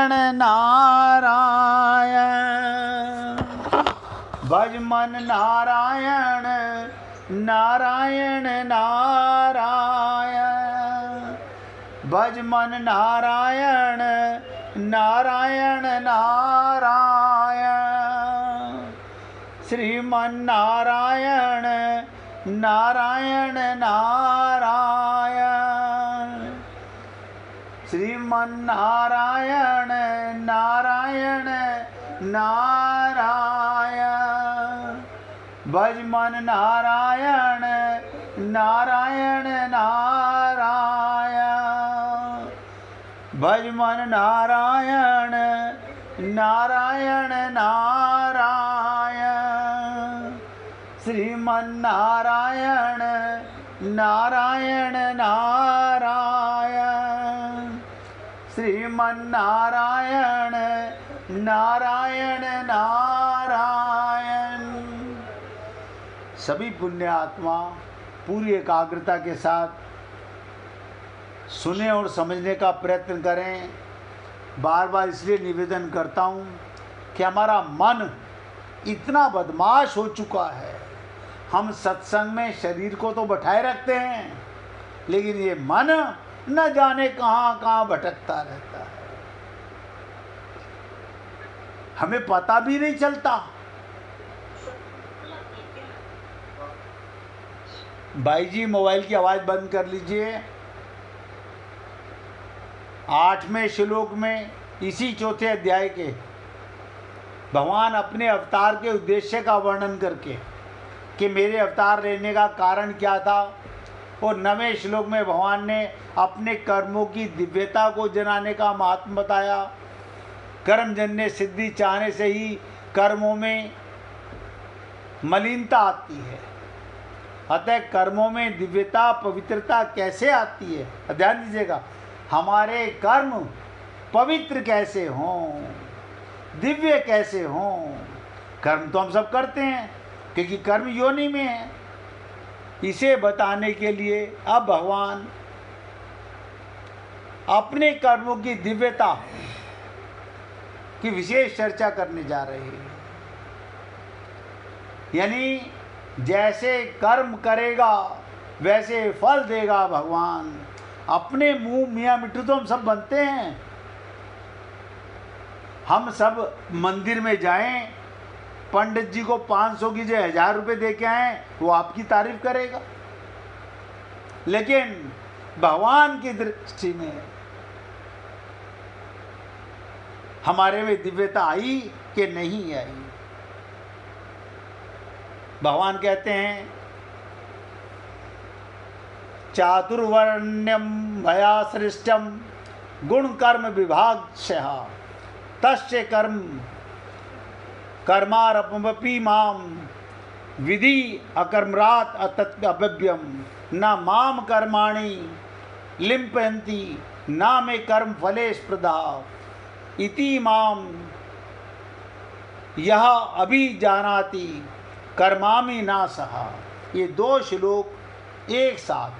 नारायण भज मन नारायण नारायण नारायण भज मन नारायण नारायण नारायण श्रीमन नारायण नारायण नारायण श्रीमन नारायण नारायण नारायण भज मन नारायण नारायण नारायण भज मन नारायण नारायण नारायण श्रीमन नारायण नारायण नारायण श्रीमन नारायण नारायण नारायण। सभी पुण्य आत्मा पूरी एकाग्रता के साथ सुने और समझने का प्रयत्न करें। बार बार इसलिए निवेदन करता हूँ कि हमारा मन इतना बदमाश हो चुका है। हम सत्संग में शरीर को तो बैठाए रखते हैं, लेकिन ये मन न जाने कहाँ कहाँ भटकता रहता है, हमें पता भी नहीं चलता। भाई जी मोबाइल की आवाज़ बंद कर लीजिए। 8वें श्लोक में इसी 4थे अध्याय के भगवान अपने अवतार के उद्देश्य का वर्णन करके कि मेरे अवतार लेने का कारण क्या था, और 9वें श्लोक में भगवान ने अपने कर्मों की दिव्यता को जनाने का महात्म बताया। कर्मजन्य सिद्धि चाहने से ही कर्मों में मलिनता आती है, अतः कर्मों में दिव्यता पवित्रता कैसे आती है, ध्यान दीजिएगा। हमारे कर्म पवित्र कैसे हों, दिव्य कैसे हों। कर्म तो हम सब करते हैं क्योंकि कर्म योनि में है। इसे बताने के लिए अब भगवान अपने कर्मों की दिव्यता की विशेष चर्चा करने जा रहे हैं। यानी जैसे कर्म करेगा वैसे फल देगा भगवान। अपने मुंह मियाँ मिट्टू तो हम सब बनते हैं। हम सब मंदिर में जाएं, पंडित जी को 500 की जगह 1000 रुपये दे के आए, वो आपकी तारीफ करेगा, लेकिन भगवान की दृष्टि में हमारे में दिव्यता आई कि नहीं आई। भगवान कहते हैं चातुर्वर्ण्यम भया सृष्टम गुण कर्म विभागशः तस्य कर्म कर्मारपमपि माम विधि अकर्मरात अतत्यभव्यम न माम कर्माणि लिम्पयन्ति न मे कर्म फले स्पृधा इति माम यह अभिजानाति कर्मामि ना सहा। ये 2 श्लोक एक साथ,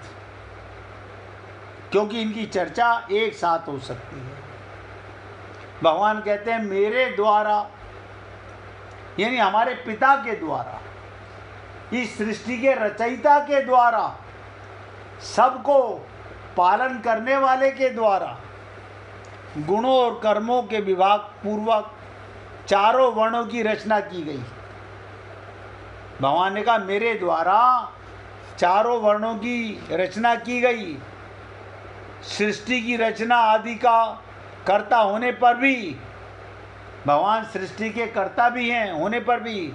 क्योंकि इनकी चर्चा एक साथ हो सकती है। भगवान कहते हैं मेरे द्वारा, यानी हमारे पिता के द्वारा, इस सृष्टि के रचयिता के द्वारा, सबको पालन करने वाले के द्वारा गुणों और कर्मों के विभाग पूर्वक चारों वर्णों की रचना की गई। भगवान ने कहा मेरे द्वारा चारों वर्णों की रचना की गई। सृष्टि की रचना आदि का कर्ता होने पर भी, भगवान सृष्टि के कर्ता भी हैं, होने पर भी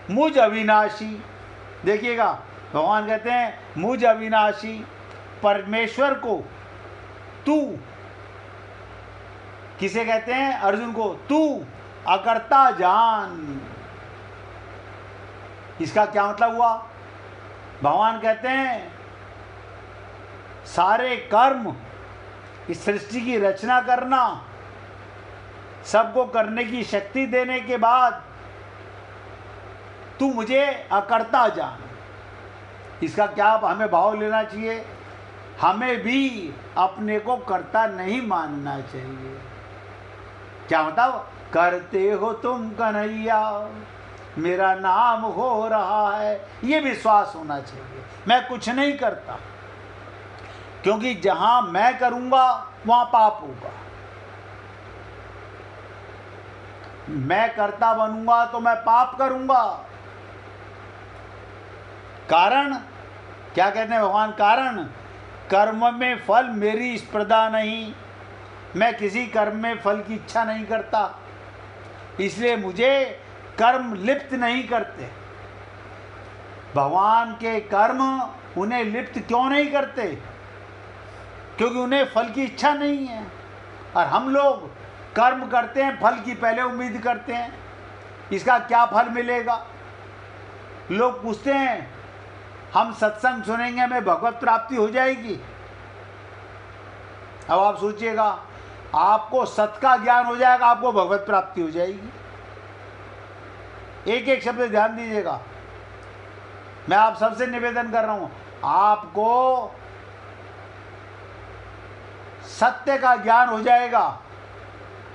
मुझ अविनाशी, देखिएगा भगवान कहते हैं मुझ अविनाशी परमेश्वर को तू, किसे कहते हैं? अर्जुन को, तू अकर्ता जान। इसका क्या मतलब हुआ? भगवान कहते हैं सारे कर्म, इस सृष्टि की रचना करना, सबको करने की शक्ति देने के बाद तू मुझे अकर्ता जान। इसका क्या हमें भाव लेना चाहिए? हमें भी अपने को कर्ता नहीं मानना चाहिए। क्या मतलब? करते हो तुम कन्हैया, मेरा नाम हो रहा है, ये विश्वास होना चाहिए। मैं कुछ नहीं करता, क्योंकि जहां मैं करूंगा वहां पाप होगा। मैं करता बनूंगा तो मैं पाप करूंगा। कारण क्या कहते हैं भगवान? कारण कर्म में फल मेरी स्पर्धा नहीं, मैं किसी कर्म में फल की इच्छा नहीं करता, इसलिए मुझे कर्म लिप्त नहीं करते। भगवान के कर्म उन्हें लिप्त क्यों नहीं करते? क्योंकि उन्हें फल की इच्छा नहीं है। और हम लोग कर्म करते हैं, फल की पहले उम्मीद करते हैं, इसका क्या फल मिलेगा। लोग पूछते हैं हम सत्संग सुनेंगे हमें भगवत प्राप्ति हो जाएगी। अब आप सोचिएगा, आपको सत का ज्ञान हो जाएगा, आपको भगवत प्राप्ति हो जाएगी। एक एक शब्द ध्यान दीजिएगा, मैं आप सबसे निवेदन कर रहा हूं, आपको सत्य का ज्ञान हो जाएगा,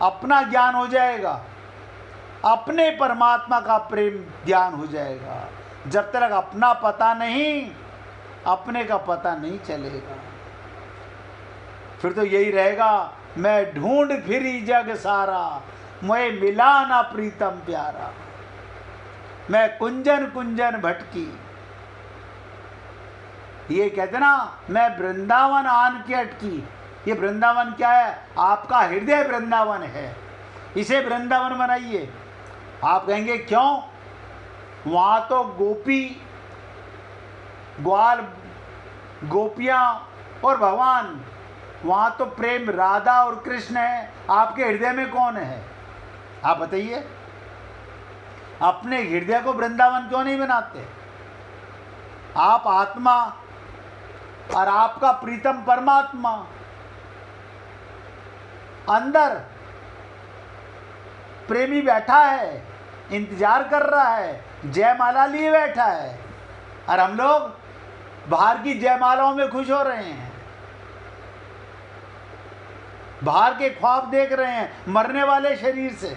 अपना ज्ञान हो जाएगा, अपने परमात्मा का प्रेम ज्ञान हो जाएगा। जब तक अपना पता नहीं, अपने का पता नहीं चलेगा। फिर तो यही रहेगा, मैं ढूंढ फिरी जग सारा, मैं मिला ना प्रीतम प्यारा, मैं कुंजन कुंजन भटकी। ये कहते ना, मैं वृंदावन आन के अटकी। ये वृंदावन क्या है? आपका हृदय वृंदावन है, इसे वृंदावन बनाइए। आप कहेंगे क्यों? वहां तो गोपी ग्वाल, गोपियां और भगवान, वहां तो प्रेम राधा और कृष्ण है। आपके हृदय में कौन है? आप बताइए। अपने हृदय को वृंदावन क्यों नहीं बनाते? आप आत्मा और आपका प्रीतम परमात्मा अंदर प्रेमी बैठा है, इंतजार कर रहा है, जयमाला लिए बैठा है, और हम लोग बाहर की जयमालाओं में खुश हो रहे हैं, बाहर के ख्वाब देख रहे हैं मरने वाले शरीर से।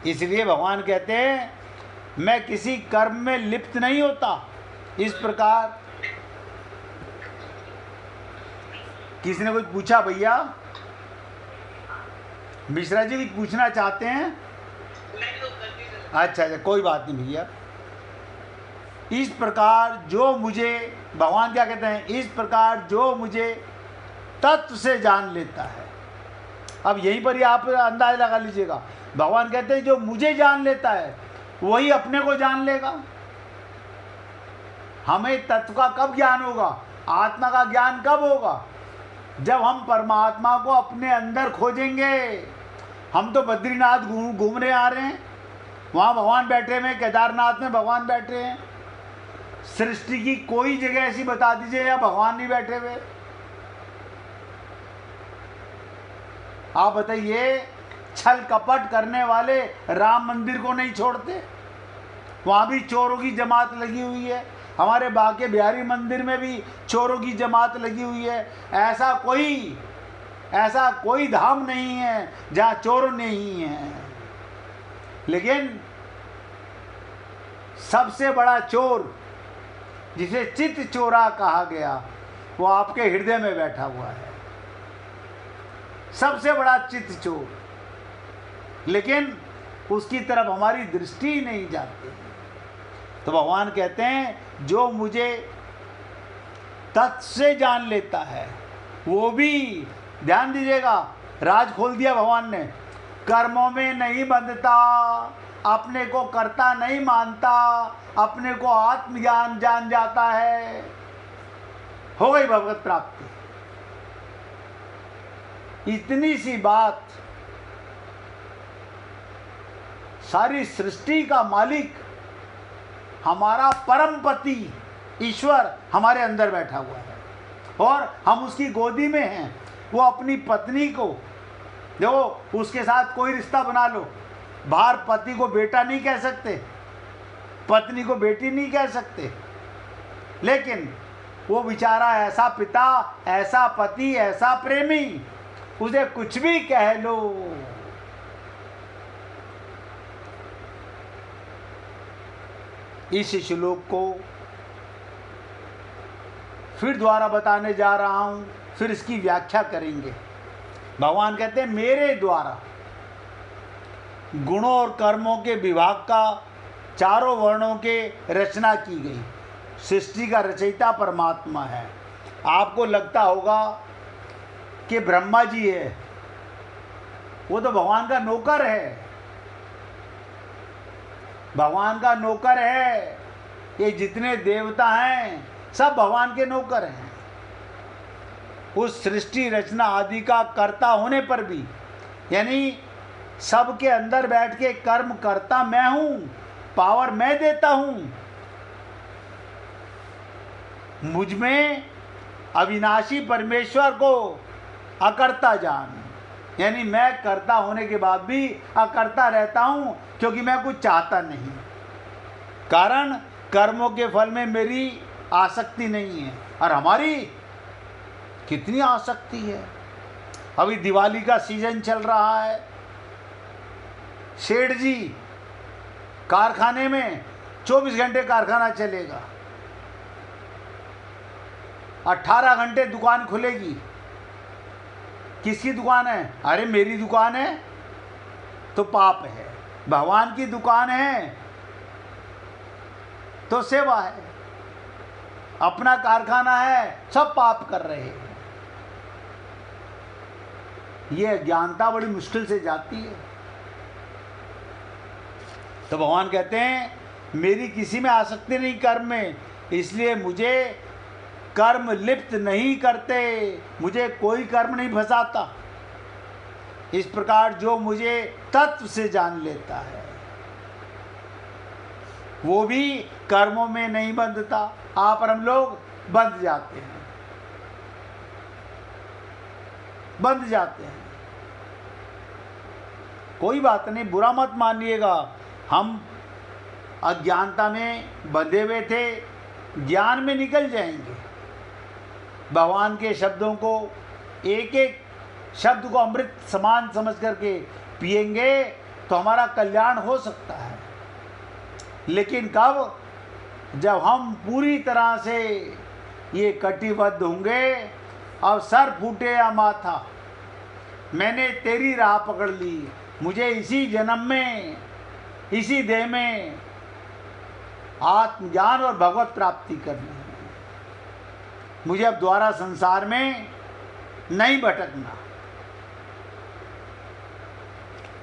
इसलिए भगवान कहते हैं मैं किसी कर्म में लिप्त नहीं होता। इस प्रकार किसी ने कुछ पूछा, भैया मिश्रा जी कुछ पूछना चाहते हैं? अच्छा अच्छा, कोई बात नहीं भैया। इस प्रकार जो मुझे, भगवान क्या कहते हैं? इस प्रकार जो मुझे तत्व से जान लेता है। अब यहीं पर ही आप अंदाज लगा लीजिएगा। भगवान कहते हैं जो मुझे जान लेता है वही अपने को जान लेगा। हमें तत्व का कब ज्ञान होगा? आत्मा का ज्ञान कब होगा? जब हम परमात्मा को अपने अंदर खोजेंगे। हम तो बद्रीनाथ घूमने आ रहे हैं, वहाँ भगवान बैठे हुए, केदारनाथ में भगवान बैठे हैं। सृष्टि की कोई जगह ऐसी बता दीजिए या भगवान नहीं बैठे हुए। आप बताइए, छल कपट करने वाले राम मंदिर को नहीं छोड़ते, वहाँ भी चोरों की जमात लगी हुई है। हमारे बांके बिहारी मंदिर में भी चोरों की जमात लगी हुई है। ऐसा कोई धाम नहीं है जहाँ चोर नहीं है। लेकिन सबसे बड़ा चोर, जिसे चित्त चोरा कहा गया, वो आपके हृदय में बैठा हुआ है। सबसे बड़ा चित्त चोर, लेकिन उसकी तरफ हमारी दृष्टि नहीं जाती। तो भगवान कहते हैं जो मुझे तत्व से जान लेता है, वो भी, ध्यान दीजिएगा, राज खोल दिया भगवान ने, कर्मों में नहीं बंधता, अपने को कर्ता नहीं मानता, अपने को आत्मज्ञान जान जाता है, हो गई भगवत प्राप्ति। इतनी सी बात, सारी सृष्टि का मालिक, हमारा परम पति ईश्वर हमारे अंदर बैठा हुआ है और हम उसकी गोदी में हैं। वो अपनी पत्नी को, देखो उसके साथ कोई रिश्ता बना लो, बाहर पति को बेटा नहीं कह सकते, पत्नी को बेटी नहीं कह सकते, लेकिन वो बेचारा ऐसा पिता, ऐसा पति, ऐसा प्रेमी, उसे कुछ भी कह लो। इस श्लोक को फिर दोबारा बताने जा रहा हूं, फिर इसकी व्याख्या करेंगे। भगवान कहते हैं मेरे द्वारा गुणों और कर्मों के विभाग का चारों वर्णों के रचना की गई। सृष्टि का रचयिता परमात्मा है। आपको लगता होगा कि ब्रह्मा जी है, वो तो भगवान का नौकर है, भगवान का नौकर है। ये जितने देवता हैं सब भगवान के नौकर हैं। उस सृष्टि रचना आदि का कर्ता होने पर भी, यानी सबके अंदर बैठ के कर्म करता मैं हूं, पावर मैं देता हूं। मुझ में अविनाशी परमेश्वर को अकर्ता जान, यानी मैं कर्ता होने के बाद भी अकर्ता रहता हूं, क्योंकि मैं कुछ चाहता नहीं। कारण कर्मों के फल में मेरी आसक्ति नहीं है। और हमारी कितनी आसक्ति है। अभी दिवाली का सीजन चल रहा है। सेठ जी कारखाने में 24 घंटे कारखाना चलेगा, 18 घंटे दुकान खुलेगी। किसकी दुकान है? अरे मेरी दुकान है तो पाप है, भगवान की दुकान है तो सेवा है, अपना कारखाना है सब पाप कर रहे हैं। ये ज्ञानता बड़ी मुश्किल से जाती है। तो भगवान कहते हैं मेरी किसी में आसक्ति नहीं कर्म में, इसलिए मुझे कर्म लिप्त नहीं करते, मुझे कोई कर्म नहीं फंसाता। इस प्रकार जो मुझे तत्व से जान लेता है वो भी कर्मों में नहीं बंधता। आप और हम लोग बंध जाते हैं, बंध जाते हैं। कोई बात नहीं, बुरा मत मानिएगा। हम अज्ञानता में बंधे हुए थे, ज्ञान में निकल जाएंगे। भगवान के शब्दों को, एक एक शब्द को अमृत समान समझ करके पिएंगे तो हमारा कल्याण हो सकता है। लेकिन कब? जब हम पूरी तरह से ये कटिबद्ध होंगे। अब सर फूटे या माथा, मैंने तेरी राह पकड़ ली, मुझे इसी जन्म में, इसी देह में आत्मज्ञान और भगवत प्राप्ति करनी है। मुझे अब दोबारा संसार में नहीं भटकना।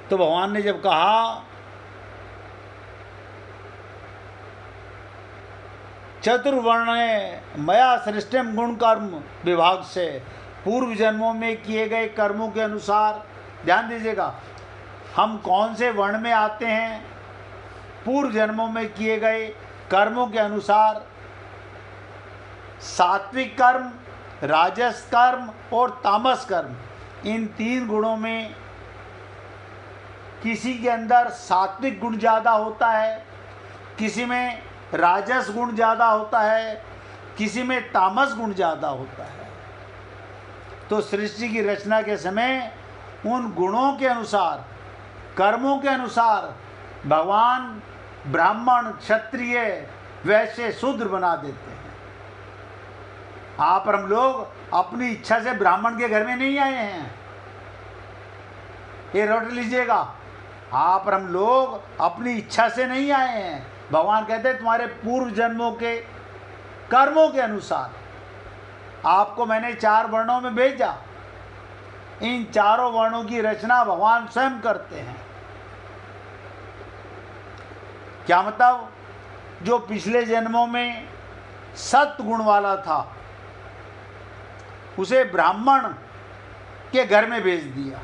तो भगवान ने जब कहा चतुर्वर्ण मया सृष्टिम गुण कर्म विभाग से, पूर्व जन्मों में किए गए कर्मों के अनुसार, ध्यान दीजिएगा हम कौन से वर्ण में आते हैं। पूर्व जन्मों में किए गए कर्मों के अनुसार सात्विक कर्म, राजस कर्म और तामस कर्म, इन 3 गुणों में किसी के अंदर सात्विक गुण ज़्यादा होता है, किसी में राजस गुण ज़्यादा होता है, किसी में तामस गुण ज़्यादा होता है। तो सृष्टि की रचना के समय उन गुणों के अनुसार, कर्मों के अनुसार भगवान ब्राह्मण, क्षत्रिय, वैश्य, शूद्र बना देते हैं। आप और हम लोग अपनी इच्छा से ब्राह्मण के घर में नहीं आए हैं, ये रट लीजिएगा। आप और हम लोग अपनी इच्छा से नहीं आए हैं। भगवान कहते हैं तुम्हारे पूर्व जन्मों के कर्मों के अनुसार आपको मैंने 4 वर्णों में भेजा। इन चारों वर्णों की रचना भगवान स्वयं करते हैं। क्या मतलब? जो पिछले जन्मों में सत्य गुण वाला था उसे ब्राह्मण के घर में भेज दिया।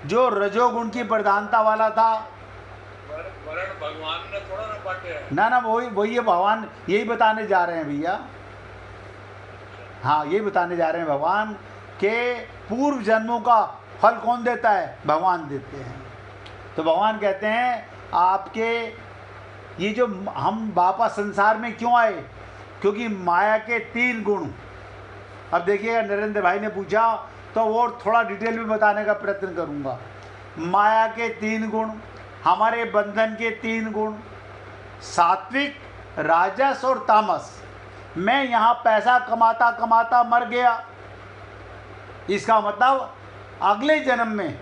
जो रजोगुण की प्रधानता वाला था, भगवान ने थोड़ा ना बांटे हैं। ना वही है। भगवान यही बताने जा रहे हैं भैया। हाँ, यही बताने जा रहे हैं भगवान के पूर्व जन्मों का फल कौन देता है? भगवान देते हैं। तो भगवान कहते हैं आपके ये जो हम वापस संसार में क्यों आए? क्योंकि माया के 3 गुण, अब देखिएगा, नरेंद्र भाई ने पूछा तो वो थोड़ा डिटेल में बताने का प्रयत्न करूंगा। माया के 3 गुण, हमारे बंधन के 3 गुण, सात्विक, राजस और तामस। मैं यहाँ पैसा कमाता कमाता मर गया, इसका मतलब अगले जन्म में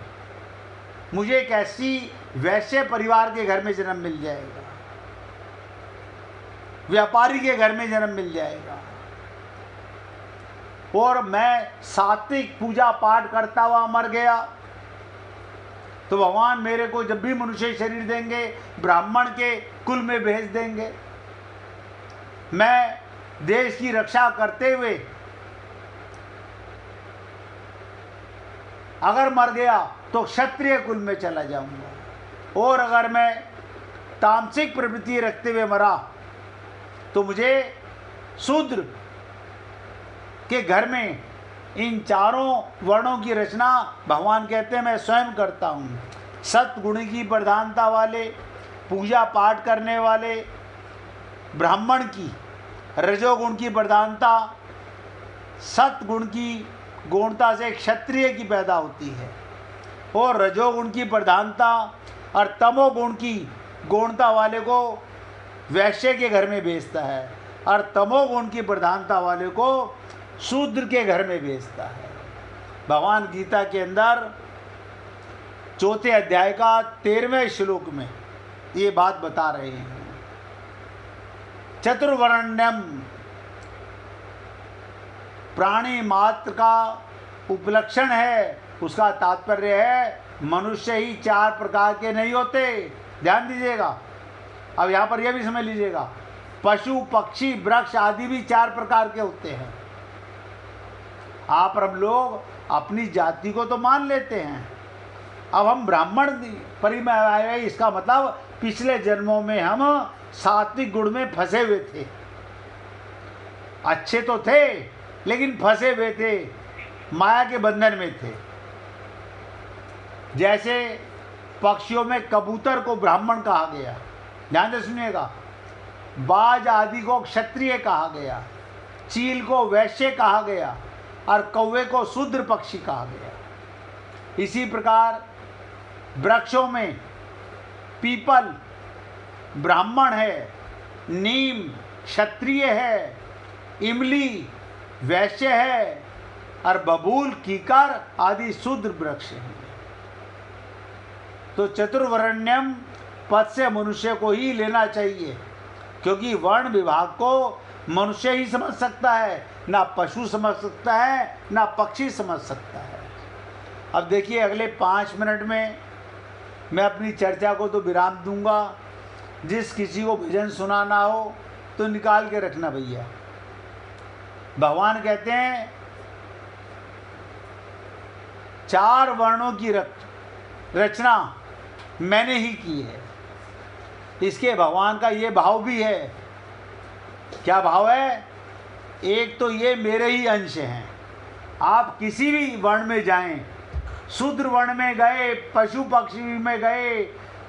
मुझे एक ऐसी वैश्य परिवार के घर में जन्म मिल जाएगा, व्यापारी के घर में जन्म मिल जाएगा, और मैं सात्विक पूजा पाठ करता हुआ मर गया तो भगवान मेरे को जब भी मनुष्य शरीर देंगे ब्राह्मण के कुल में भेज देंगे। मैं देश की रक्षा करते हुए अगर मर गया तो क्षत्रिय कुल में चला जाऊंगा, और अगर मैं तामसिक प्रवृत्ति रखते हुए मरा तो मुझे शूद्र के घर में इन चारों वर्णों की रचना भगवान कहते हैं मैं स्वयं करता हूँ। सत्गुण की प्रधानता वाले, पूजा पाठ करने वाले ब्राह्मण की रजोगुण की प्रधानता, सत्गुण की गौणता से क्षत्रिय की पैदा होती है, और रजोगुण की प्रधानता और तमोगुण की गौणता वाले को वैश्य के घर में भेजता है, और तमोगुण की प्रधानता वाले को शूद्र के घर में भेजता है। भगवान गीता के अंदर 4थे अध्याय का 13वें श्लोक में ये बात बता रहे हैं। चतुर्वर्ण्यम, प्राणी मात्र का उपलक्षण है, उसका तात्पर्य है मनुष्य ही 4 प्रकार के नहीं होते। ध्यान दीजिएगा, अब यहाँ पर यह भी समझ लीजिएगा, पशु पक्षी वृक्ष आदि भी 4 प्रकार के होते हैं। आप हम लोग अपनी जाति को तो मान लेते हैं, अब हम ब्राह्मण परिवार में आए, इसका मतलब पिछले जन्मों में हम सात्विक गुण में फंसे हुए थे। अच्छे तो थे लेकिन फंसे हुए थे, माया के बंधन में थे। जैसे पक्षियों में कबूतर को ब्राह्मण कहा गया, ध्यान से सुनिएगा, बाज आदि को क्षत्रिय कहा गया, चील को वैश्य कहा गया, और कौवे को शूद्र पक्षी कहा गया। इसी प्रकार वृक्षों में पीपल ब्राह्मण है, नीम क्षत्रिय है, इमली वैश्य है, और बबूल कीकर आदि शूद्र वृक्ष हैं। तो चतुर्वर्ण्यम पद से मनुष्य को ही लेना चाहिए, क्योंकि वर्ण विभाग को मनुष्य ही समझ सकता है, ना पशु समझ सकता है, ना पक्षी समझ सकता है। अब देखिए, अगले 5 मिनट में मैं अपनी चर्चा को तो विराम दूंगा। जिस किसी को भजन सुनाना हो तो निकाल के रखना भैया। भगवान कहते हैं 4 वर्णों की रचना मैंने ही की है। इसके भगवान का ये भाव भी है। क्या भाव है? एक तो ये मेरे ही अंश हैं। आप किसी भी वर्ण में जाएं, शूद्र वर्ण में गए, पशु पक्षी में गए,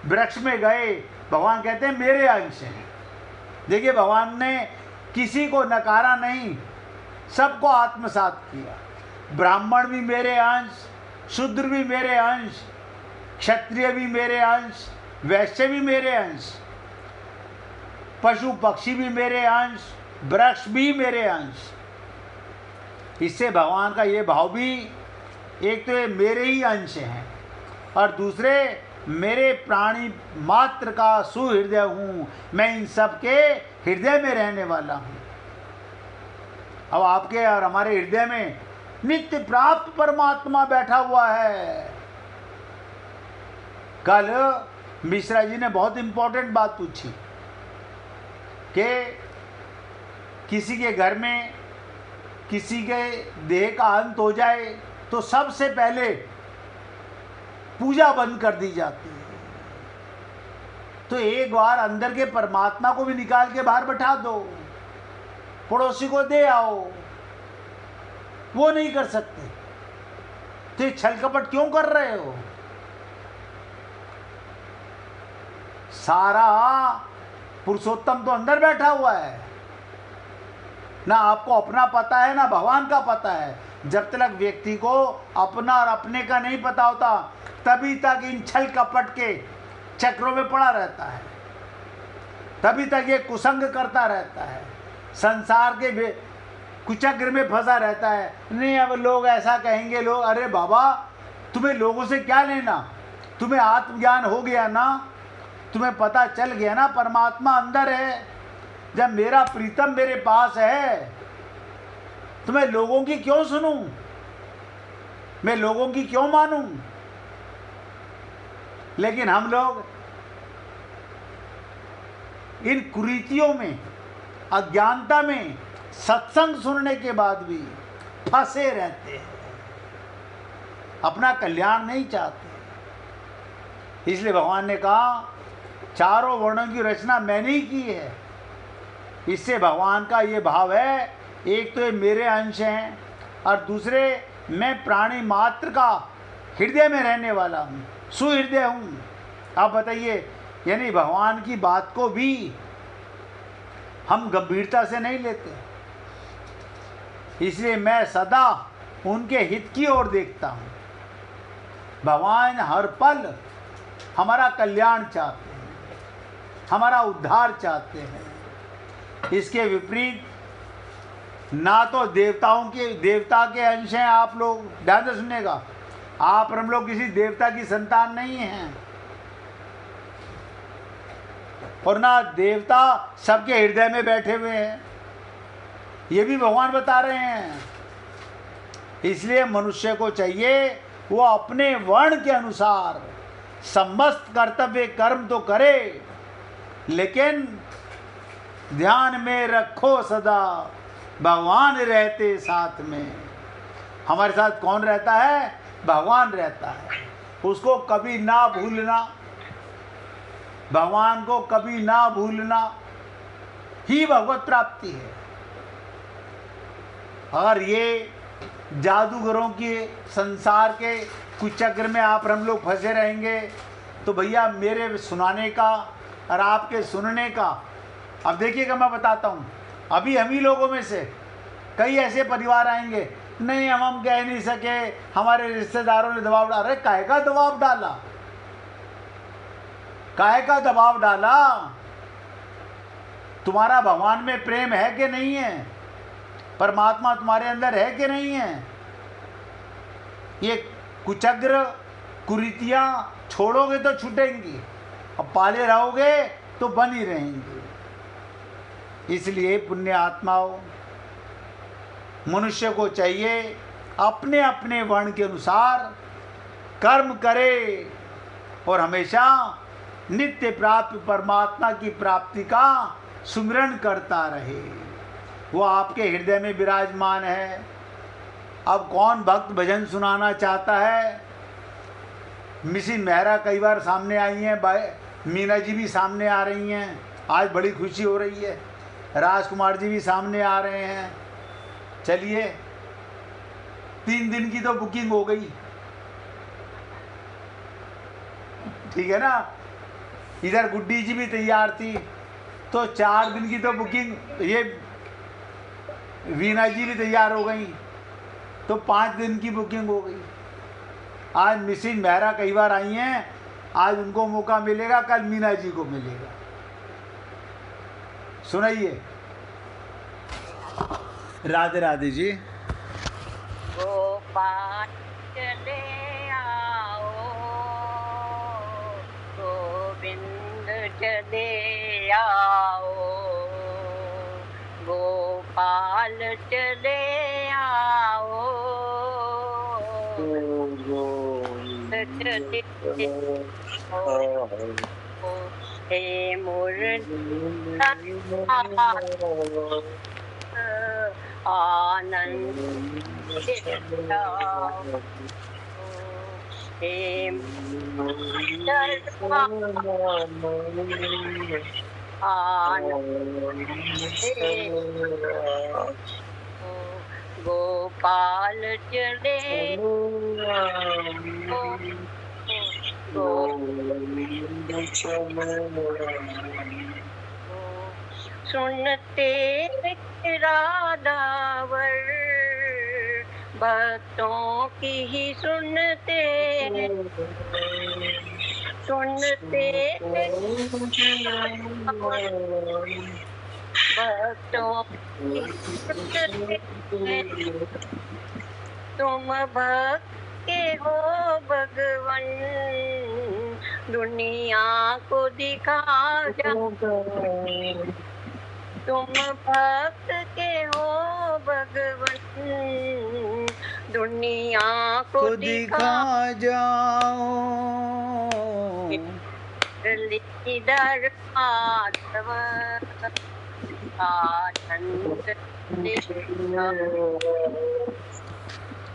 वृक्ष में गए, भगवान कहते हैं मेरे अंश हैं। देखिए, भगवान ने किसी को नकारा नहीं, सबको आत्मसात किया। ब्राह्मण भी मेरे अंश, शूद्र भी मेरे अंश, क्षत्रिय भी मेरे अंश, वैश्य भी मेरे अंश, पशु पक्षी भी मेरे अंश, वृक्ष भी मेरे अंश। इससे भगवान का ये भाव भी, एक तो ये मेरे ही अंश हैं, और दूसरे मेरे प्राणी मात्र का सुहृदय हूँ, मैं इन सब के हृदय में रहने वाला हूँ। अब आपके और हमारे हृदय में नित्य प्राप्त परमात्मा बैठा हुआ है। कल मिश्रा जी ने बहुत इंपॉर्टेंट बात पूछी कि किसी के घर में किसी के देह का अंत हो जाए तो सबसे पहले पूजा बंद कर दी जाती है। तो एक बार अंदर के परमात्मा को भी निकाल के बाहर बैठा दो, पड़ोसी को दे आओ। वो नहीं कर सकते तो ये छल कपट क्यों कर रहे हो? सारा पुरुषोत्तम तो अंदर बैठा हुआ है, ना आपको अपना पता है ना भगवान का पता है। जब तक व्यक्ति को अपना और अपने का नहीं पता होता तभी तक इन छल कपट के चक्रों में पड़ा रहता है, तभी तक ये कुसंग करता रहता है, संसार के कुचक्र में फंसा रहता है। नहीं अब लोग ऐसा कहेंगे, लोग, अरे बाबा तुम्हें लोगों से क्या लेना, तुम्हें आत्मज्ञान हो गया ना, तुम्हें पता चल गया ना परमात्मा अंदर है। जब मेरा प्रीतम मेरे पास है तो मैं लोगों की क्यों सुनूं, मैं लोगों की क्यों मानूं। लेकिन हम लोग इन कुरीतियों में, अज्ञानता में सत्संग सुनने के बाद भी फंसे रहते हैं, अपना कल्याण नहीं चाहते। इसलिए भगवान ने कहा चारों वर्णों की रचना मैंने ही की है। इससे भगवान का ये भाव है, एक तो ये मेरे अंश हैं और दूसरे मैं प्राणी मात्र का हृदय में रहने वाला हूँ, सुहृदय हूँ। आप बताइए, यानी भगवान की बात को भी हम गंभीरता से नहीं लेते। इसलिए मैं सदा उनके हित की ओर देखता हूँ। भगवान हर पल हमारा कल्याण चाहते हैं, हमारा उद्धार चाहते हैं। इसके विपरीत ना तो देवता के अंश हैं आप लोग, ध्यान से सुनिएगा, आप और हम लोग किसी देवता की संतान नहीं हैं, और ना देवता सबके हृदय में बैठे हुए हैं, ये भी भगवान बता रहे हैं। इसलिए मनुष्य को चाहिए वो अपने वर्ण के अनुसार समस्त कर्तव्य कर्म तो करे, लेकिन ध्यान में रखो सदा भगवान रहते साथ में। हमारे साथ कौन रहता है? भगवान रहता है। उसको कभी ना भूलना, भगवान को कभी ना भूलना ही भगवत प्राप्ति है। अगर ये जादूगरों के संसार के कुचक्र में आप हम लोग फंसे रहेंगे तो भैया मेरे सुनाने का और आपके सुनने का, अब देखिएगा मैं बताता हूँ, अभी हम ही लोगों में से कई ऐसे परिवार आएंगे, नहीं हम कह नहीं सके, हमारे रिश्तेदारों ने दबाव डाला। अरे काहे का दबाव डाला, काहे का दबाव डाला? तुम्हारा भगवान में प्रेम है कि नहीं है? परमात्मा तुम्हारे अंदर है कि नहीं है? ये कुचक्र कुरीतियाँ छोड़ोगे तो छूटेंगी, और पाले रहोगे तो बनी रहेंगी। इसलिए पुण्य आत्माओं, मनुष्य को चाहिए अपने अपने वर्ण के अनुसार कर्म करे और हमेशा नित्य प्राप्त परमात्मा की प्राप्ति का सुमिरन करता रहे। वो आपके हृदय में विराजमान है। अब कौन भक्त भजन सुनाना चाहता है? मिसी मेहरा कई बार सामने आई हैं, मीना जी भी सामने आ रही हैं, आज बड़ी खुशी हो रही है। राजकुमार जी भी सामने आ रहे हैं। चलिए 3 दिन की तो बुकिंग हो गई, ठीक है ना। इधर गुड्डी जी भी तैयार थी, तो 4 दिन की तो बुकिंग, ये वीना जी भी तैयार हो गई, तो 5 दिन की बुकिंग हो गई। आज मिसिस मेहरा कई बार आई हैं, आज उनको मौका मिलेगा, कल मीना जी को मिलेगा। सुनाइए। राधे राधे जी। गोपाल चले आओ, गोविंद चले आओ, गोपाल चले आओ, चले हे मुरली आनंद हे गोपाल चले सुनते राधावर भक्तों की ही सुनते सुनते भक्तों की सुनते तुम भक्त के हो भगवन दुनिया को दिखा जा तुम भक्त के हो भगवन दुनिया को दिखा जाओ मुरलीधर माधव आनंद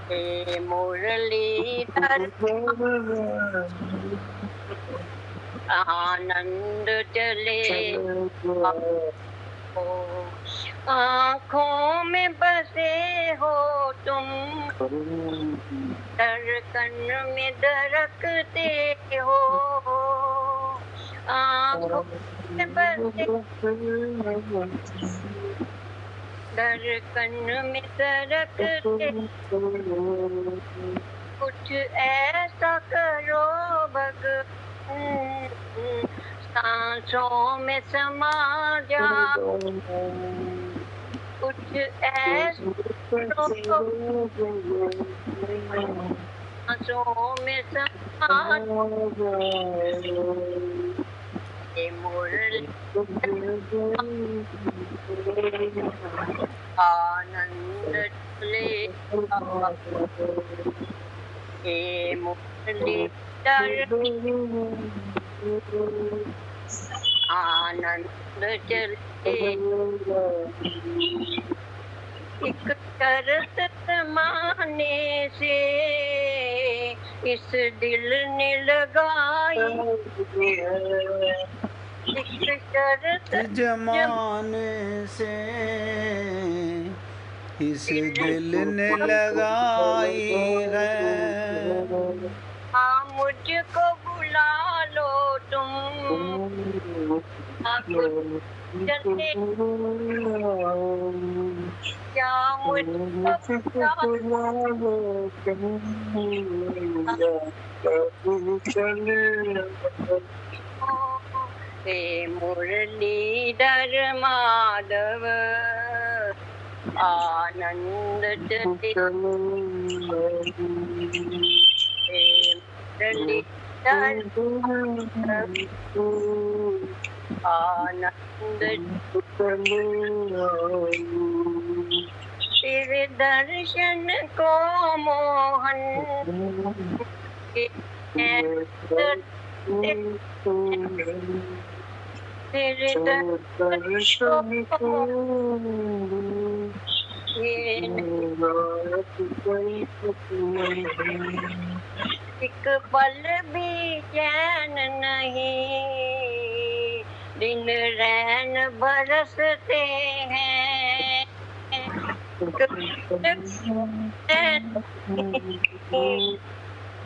हे मुरलीधर आनंद चले आँखों में बसे हो तुम धड़कन में धड़कते हो आँखों में बसे धड़कन में धड़कते कुछ ऐसा करो भगवान सांसों में समा जाओ कुछ ऐसा सांसों में समा ये मुरली आनंद चले ये मुरली आनंद चले एक शरत समाने से इस दिल ने लगाई एक शरत जमाने से इस दिल ने लगाई है हाँ मुझको बुला लो तुम चलते क्या मुझको बुला लो हे मुरलीधर माधव आनंद चले हे मुरलीधर आनंद तेरे दर्शन को मोहन तेरे दर्शन को एक पल भी चैन नहीं दिन रैन बरसते हैं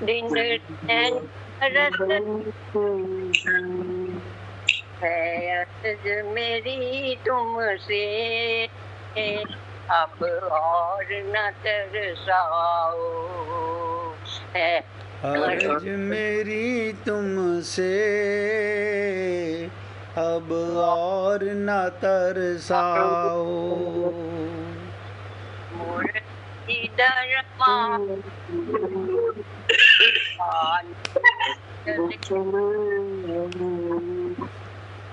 दिन रैन बरसते है अर्ज मेरी तुमसे अब और न तरसाओ है अर्ज मेरी तुमसे अब और न तरसाओ मुरलीधर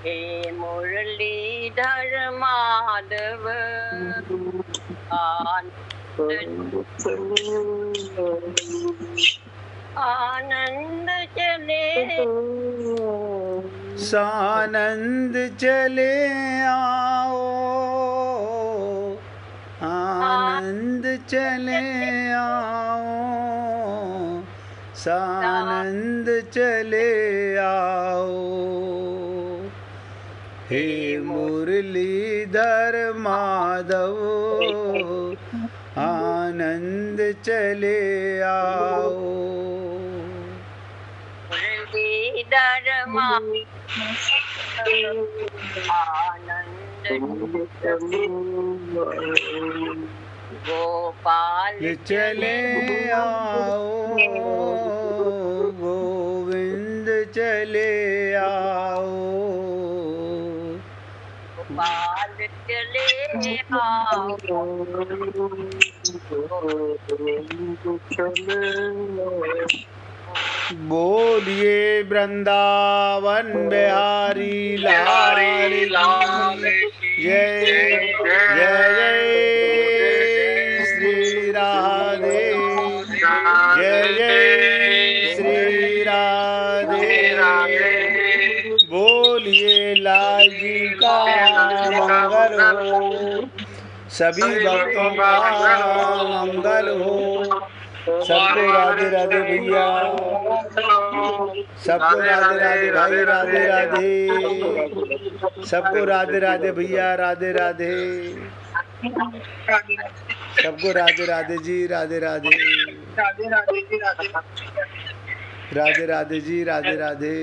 हे मुरलीधर माधव आनंद चले सानंद चले आओ आनंद चले आओ सानंद चले आओ हे मुरलीधर माधव आनंद चले आओ मुरलीधर माधव आनंद गोपाल चले आओ, गोविंद चले आओ, गोपाल चले आओ, बोलिए वृंदावन बिहारी लाल की जय। जय जय श्री राधे, जय जय श्री राधे। बोलिए लाल जी का मंगल हो, सभी भक्तों का मंगल हो। सबको राधे राधे भैया, सबको राधे राधे भाई, राधे राधे। सबको राधे राधे भैया, राधे राधे। सबको राधे राधे जी, राधे राधे। राधे राधे जी, राधे राधे।